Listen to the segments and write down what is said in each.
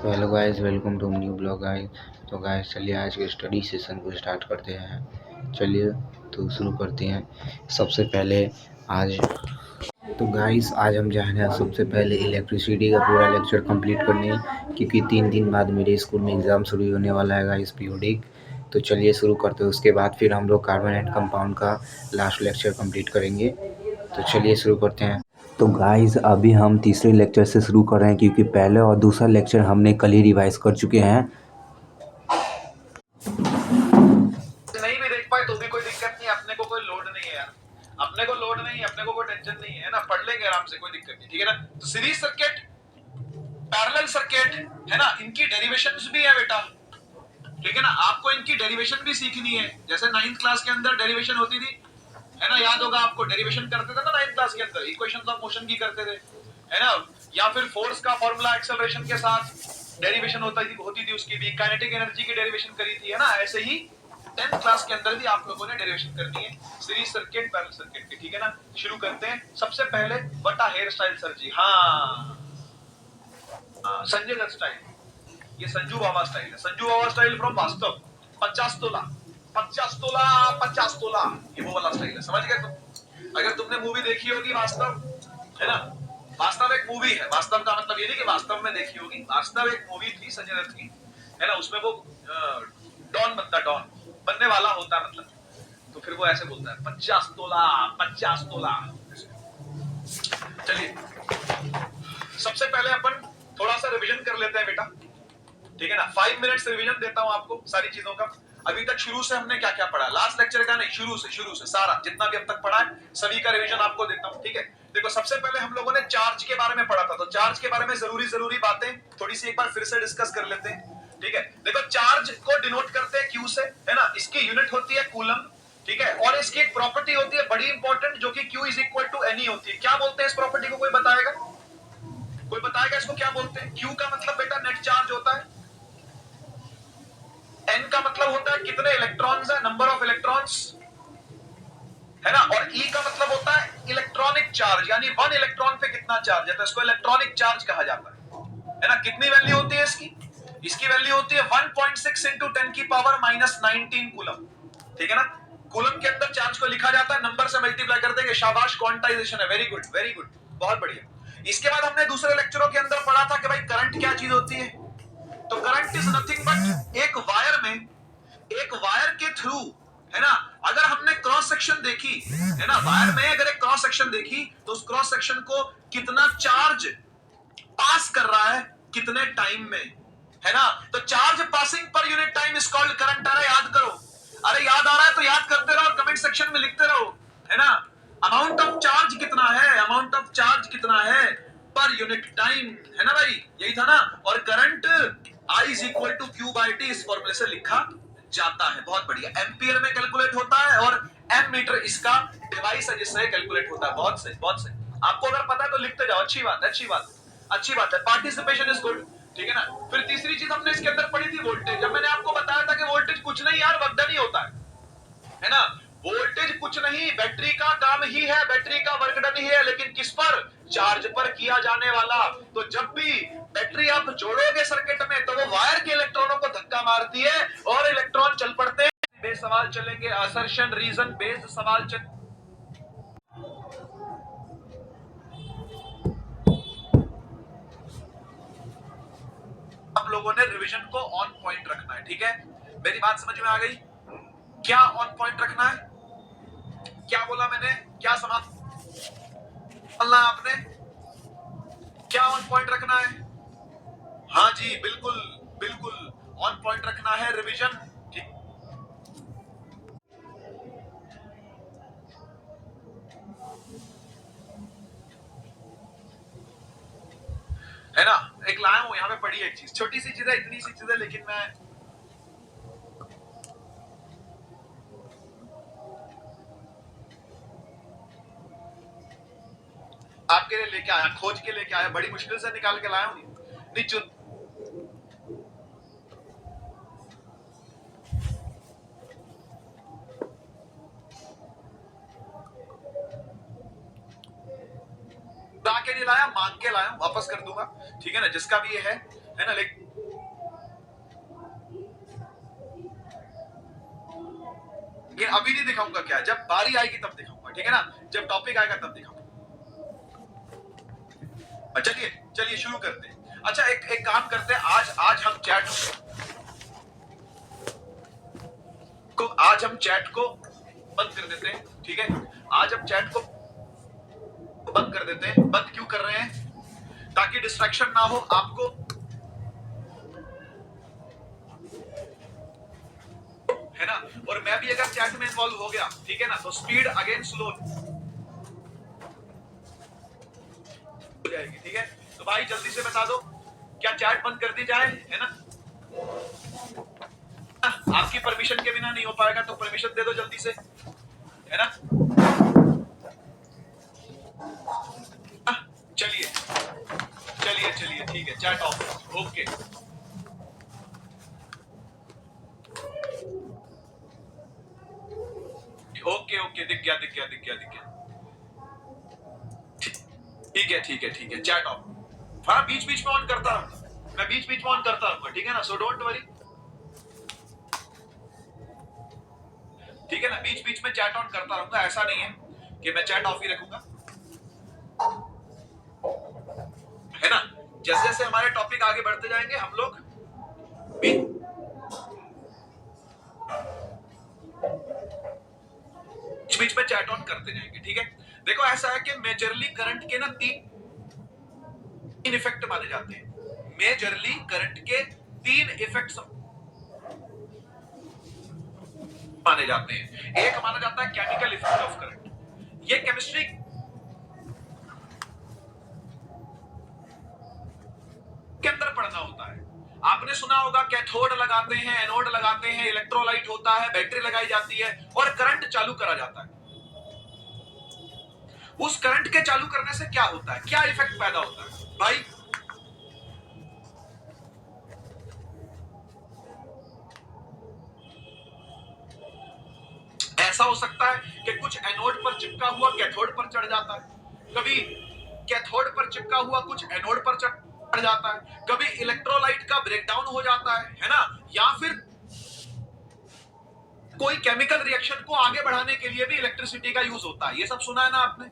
तो hello guys, welcome to new blog guys. तो guys चलिए आज के स्टडी सेशन को स्टार्ट करते हैं। चलिए तो शुरू करते हैं। सबसे पहले आज आज हम जा रहे हैं सबसे पहले इलेक्ट्रिसिटी का पूरा लेक्चर कंप्लीट करने, क्योंकि 3 दिन बाद मेरे स्कूल में एग्ज़ाम शुरू होने वाला है गाइस, पीरियोडिक। तो चलिए शुरू करते हैं। उसके बाद फिर हम लोग कार्बन एंड कंपाउंड का लास्ट लेक्चर कंप्लीट करेंगे। तो चलिए शुरू करते हैं। तो गाइस अभी हम तीसरे लेक्चर से शुरू कर रहे हैं, क्योंकि पहले और दूसरा लेक्चर हमने कल ही रिवाइज कर चुके हैं। नहीं भी देख पाए तो भी कोई दिक्कत नहीं, अपने को कोई लोड नहीं है यार, अपने को लोड नहीं, अपने को कोई टेंशन नहीं है ना, पढ़ लेंगे आराम से, कोई दिक्कत नहीं, ठीक है ना। तो सीरीज सर्किट, पैरेलल सर्किट है ना, इनकी डेरिवेशंस भी है बेटा, ठीक है ना। आपको इनकी डेरिवेशन भी सीखनी है। जैसे 9th क्लास के अंदर डेरिवेशन होती थी, है ना, याद होगा आपको, डेरिवेशन करते थे ना 9th क्लास के अंदर, इक्वेशंस ऑफ मोशन की करते थे, है ना। या फिर फोर्स का फॉर्मूला एक्सेलरेशन के साथ डेरिवेशन होती थी उसकी भी, काइनेटिक एनर्जी की डेरिवेशन करी थी, है ना। ऐसे ही 10th क्लास के अंदर भी आप लोगों ने डेरिवेशन करनी है सीरीज सर्किट, पैरेलल सर्किट की, ठीक है ना। शुरू करते हैं। सबसे पहले बटा हेयर स्टाइल सर जी, हाँ संजय दत्त स्टाइल, ये संजू बाबा स्टाइल है, संजू बाबा स्टाइल फ्रॉम वास्तव। 50 तोला 50 तोला 50 तोला, ये वो वाला स्टाइल है, समझ गए तुम। अगर तुमने मूवी देखी होगी वास्तव, है ना, वास्तव एक मूवी है, वास्तव का मतलब ये नहीं कि वास्तव में देखी होगी, वास्तव एक मूवी थी संजय दत्त की, है ना। उसमें वो डॉन बनने वाला होता है, मतलब, तो फिर वो ऐसे बोलता है 50 तोला 50 तोला। चलिए सबसे पहले अपन थोड़ा सा रिवीजन कर लेते हैं बेटा, ठीक है ना। 5 मिनट्स रिवीजन देता हूं आपको सारी चीजों का। अभी तक शुरू से हमने क्या क्या पढ़ा, लास्ट लेक्चर का नहीं, शुरू से सारा जितना भी अब तक पढ़ा है सभी का रिवीजन आपको देता हूं, ठीक है। देखो सबसे पहले हम लोगों ने चार्ज के बारे में पढ़ा था, तो चार्ज के बारे में जरूरी बातें थोड़ी सी एक बार फिर से डिस्कस कर लेते हैं, ठीक है। देखो चार्ज को डिनोट करते हैं क्यू से, है ना, इसकी यूनिट होती है कूलम, ठीक है। और इसकी एक प्रॉपर्टी होती है बड़ी इंपॉर्टेंट, जो कि Q is equal to N होती है। क्या बोलते हैं इस प्रॉपर्टी को, कोई बताएगा, कोई बताएगा इसको क्या बोलते हैं। Q का मतलब बेटा नेट चार्ज होता है, N का मतलब होता है कितने इलेक्ट्रॉन्स है, नंबर ऑफ इलेक्ट्रॉन्स, है ना। और E का मतलब होता है इलेक्ट्रॉनिक चार्ज, यानी 1 इलेक्ट्रॉन पे कितना चार्ज है, तो इसको इलेक्ट्रॉनिक चार्ज कहा जाता है ना। कितनी वैल्यू होती है इसकी, इसकी वैल्यू होती है 1.6 इंटू 10 की पावर -19 कूलम, ठीक है ना। कूलम के अंदर चार्ज को लिखा जाता है, नंबर से मल्टीप्लाई कर देंगे, शाबाश, क्वांटाइजेशन है, वेरी गुड वेरी गुड, बहुत बढ़िया। इसके बाद हमने दूसरे लेक्चरों के अंदर पढ़ा था कि भाई करंट क्या चीज होती है। तो करंट इज नथिंग बट एक वायर में, एक वायर के थ्रू, है ना, अगर हमने क्रॉस सेक्शन देखी, है ना, वायर में अगर एक क्रॉस सेक्शन देखी, तो उस क्रॉस सेक्शन को कितना चार्ज पास कर रहा है, कितने टाइम में, है ना। तो charge passing per unit time is called current. अरे याद करो, अरे याद आ रहा है तो याद करते रहो और कमेंट सेक्शन में लिखते रहो, है ना। अमाउंट ऑफ चार्ज कितना है, अमाउंट ऑफ चार्ज कितना है पर यूनिट टाइम, है ना भाई, यही था ना। और current I is equal to Q by T इस फॉर्मूले से लिखा जाता है, बहुत बढ़िया। एम्पियर में कैलकुलेट होता है और एम मीटर इसका डिवाइस है जिससे कैलकुलेट होता है। बहुत सही बहुत सही, आपको अगर पता है तो लिखते जाओ, अच्छी बात है अच्छी बात अच्छी बात है, पार्टिसिपेशन इज गुड, ठीक है ना। फिर तीसरी चीज हमने इसके अंदर पढ़ी थी वोल्टेज। जब मैंने आपको बताया था कि वोल्टेज कुछ नहीं यार, वर्कडन ही होता है ना। वोल्टेज कुछ नहीं, बैटरी का काम ही है, बैटरी का वर्कडन ही है, लेकिन किस पर, चार्ज पर किया जाने वाला। तो जब भी बैटरी आप जोड़ोगे सर्किट में, तो वो वायर के इलेक्ट्रॉनों को धक्का मारती है और इलेक्ट्रॉन चल पड़ते हैं। बेस सवाल चलेंगे, असर्शन रीजन बेस्ड सवाल चल, आप लोगों ने रिवीजन को ऑन पॉइंट रखना है, ठीक है। मेरी बात समझ में आ गई, क्या ऑन पॉइंट रखना है, क्या बोला मैंने, क्या संभालना आपने, क्या ऑन पॉइंट रखना है। हाँ जी बिल्कुल बिल्कुल, ऑन पॉइंट रखना है रिवीजन, ठीक है ना। एक लाया हूं यहाँ पे, पढ़ी एक चीज, छोटी सी चीज है, इतनी सी चीज है, लेकिन मैं आपके लिए लेके आया, खोज के लेके आया, बड़ी मुश्किल से निकाल के लाया हूं। नीचे के नहीं लाया, मांग के लाया, वापस कर दूंगा, ठीक है ना, जिसका भी ये है ना। लेकिन लेकिन अभी नहीं दिखाऊंगा क्या, जब बारी आएगी तब दिखाऊंगा, ठीक है ना, जब टॉपिक आएगा तब दिखाऊंगा। चलिए चलिए शुरू करते हैं। अच्छा एक काम करते हैं, आज हम चैट को बंद कर देते हैं, ठीक है। आज हम चैट को बंद कर देते हैं। बंद क्यों कर रहे हैं? ताकि डिस्ट्रैक्शन ना हो आपको, है ना। और मैं भी अगर चैट में इन्वॉल्व हो गया, ठीक है ना, तो स्पीड अगेन स्लो हो जाएगी, ठीक है। तो भाई जल्दी से बता दो, क्या चैट बंद कर दी जाए, है ना। आपकी परमिशन के बिना नहीं हो पाएगा, तो परमिशन दे दो जल्दी से, है ना। चलिए चलिए चलिए, ठीक है, chat off, okay. Okay okay, दिख गया दिख गया दिख गया दिख गया, ठीक है ठीक है ठीक है, चैट ऑफ। हाँ बीच बीच में ऑन करता रहूंगा, मैं बीच बीच में ऑन करता रहूंगा, ठीक है ना, सो डोंट वरी, ठीक है ना। बीच बीच में चैट ऑन करता रहूंगा, ऐसा नहीं है कि मैं चैट ऑफ ही रखूंगा, है ना। जैसे जैसे हमारे टॉपिक आगे बढ़ते जाएंगे हम लोग बीच बीच में चैट ऑन करते जाएंगे, ठीक है। देखो ऐसा है कि मेजरली करंट के ना तीन इफेक्ट माने जाते हैं। मेजरली करंट के 3 इफेक्ट्स माने जाते हैं। एक माना जाता है केमिकल इफेक्ट ऑफ करंट, ये केमिस्ट्री के अंदर पढ़ना होता है। आपने सुना होगा कैथोड लगाते हैं, एनोड लगाते हैं, इलेक्ट्रोलाइट होता है, बैटरी लगाई जाती है और करंट चालू करा जाता है। उस करंट के चालू करने से क्या होता है, क्या इफेक्ट पैदा होता है भाई? ऐसा हो सकता है कि कुछ एनोड पर चिपका हुआ कैथोड पर चढ़ जाता है, कभी कैथोड पर चिपका हुआ कुछ एनोड पर चढ़ जाता है, कभी इलेक्ट्रोलाइट का ब्रेकडाउन हो जाता है ना, या फिर कोई केमिकल रिएक्शन को आगे बढ़ाने के लिए भी इलेक्ट्रिसिटी का यूज होता है। ये सब सुना है ना आपने,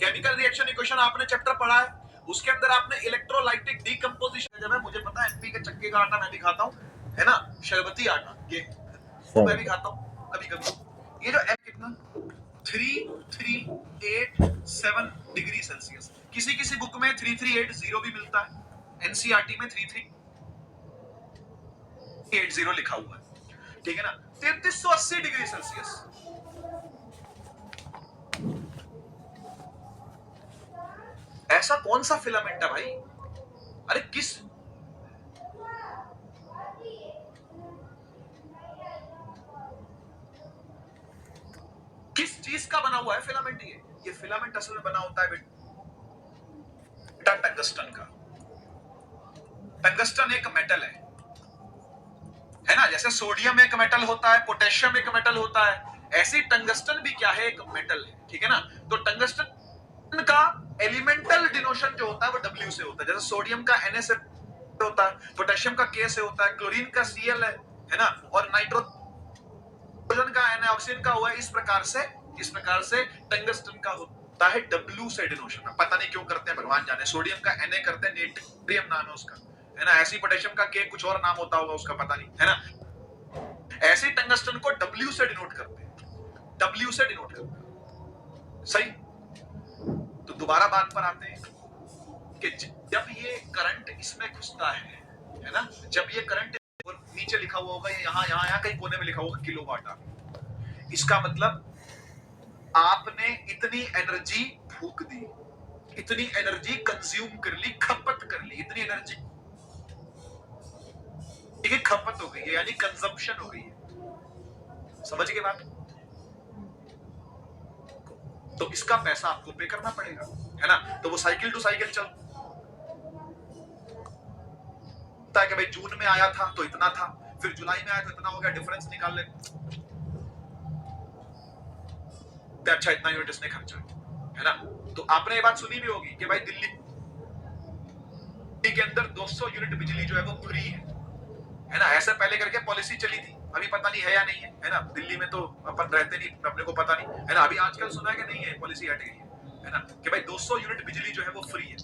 केमिकल रिएक्शन इक्वेशन आपने चैप्टर पढ़ा है, उसके अंदर आपने इलेक्ट्रोलाइटिक डीकंपोजिशन, जब है मुझे पता है एमपी के चक्के का आटा मैं भी खाता हूं, है ना, शरबती आटा ये मैं भी खाता हूं कभी कभी। ये जो कितना 3387 डिग्री सेल्सियस, किसी किसी बुक में 3380 भी मिलता है, एनसीईआरटी में 3380 लिखा हुआ है, ठीक है ना। 3380 डिग्री सेल्सियस, ऐसा कौन सा फिलामेंट है भाई? अरे किस चीज का बना हुआ है फिलामेंट? ये फिलामेंट असल में बना होता है बेटा टंगस्टन का। टंगस्टन एक मेटल है ना, जैसे सोडियम एक मेटल होता है, पोटेशियम एक मेटल होता है, ऐसे टंगस्टन भी क्या है, एक मेटल है, ठीक है ना। तो टंगस्टन का एलिमेंटल डिनोशन जो होता है वो W से होता है, जैसे सोडियम का Na से होता है, पोटेशियम का K से होता है, क्लोरीन का Cl है ना, और नाइट्रोजन का Na, ऑक्सीजन का हुआ है। इस प्रकार से टंगस्टन का होता है W से डिनोशन। पता नहीं क्यों करते हैं, भगवान जाने। सोडियम का Na करते हैं, नेट्रियम नाम है उसका, है ना। ऐसी पोटेशियम का K कुछ और नाम होता होगा उसका, पता नहीं, है ना। ऐसे टंगस्टन को W से डिनोट करते हैं, W से डिनोट करते हैं, सही। तो दोबारा बात पर आते हैं कि जब ये करंट इसमें घुसता है ना, जब ये करंट, और नीचे लिखा हुआ होगा, यहाँ कहीं कोने में लिखा होगा किलोवाट आवर, इसका मतलब आपने इतनी एनर्जी फूक दी, इतनी एनर्जी कंज्यूम कर ली, खपत कर ली, इतनी एनर्जी की खपत हो गई है, यानी कंजम्पशन हो गई है। समझ गए बात? तो इसका पैसा आपको पे करना पड़ेगा, है ना। तो वो साइकिल टू साइकिल चलता है कि भाई जून में आया था तो इतना था, फिर जुलाई में आया तो इतना हो गया, डिफरेंस निकाल ले, अच्छा इतना यूनिट इसने खर्चा, है ना। तो आपने ये बात सुनी भी होगी कि भाई दिल्ली के अंदर 200 यूनिट बिजली जो है वो फ्री है ना। ऐसे पहले करके पॉलिसी चली थी, अभी पता नहीं है या नहीं है ना, दिल्ली में तो अपन रहते नहीं, अपने को पता नहीं है ना। अभी आजकल सुना है कि नहीं है, पॉलिसी हट गई है ना, कि भाई 200 यूनिट बिजली जो है वो फ्री है।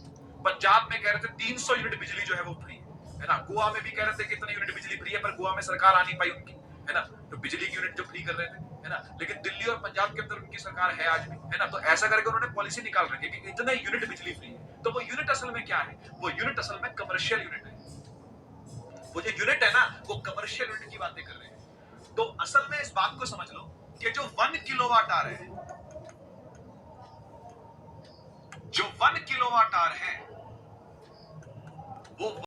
पंजाब में कह रहे थे 300 यूनिट बिजली जो है वो फ्री है ना। गोवा में भी कह रहे थे कितने यूनिट बिजली फ्री है, पर गोवा में सरकार आ नहीं पाई उनकी, है ना, तो बिजली की यूनिट जो फ्री कर रहे थे, है ना। लेकिन दिल्ली और पंजाब के अंदर उनकी सरकार है आज भी, है ना। तो ऐसा करके उन्होंने पॉलिसी निकाल रखी है कि इतने यूनिट बिजली फ्री है। तो वो यूनिट असल में क्या है, वो यूनिट असल में कमर्शियल यूनिट है। वो जो यूनिट है ना, वो कमर्शियल यूनिट की बातें कर रहे हैं। तो असल में इस बात को समझ लो कि जो 1 किलोवाट आवर है, जो 1 किलोवाट आवर है, वो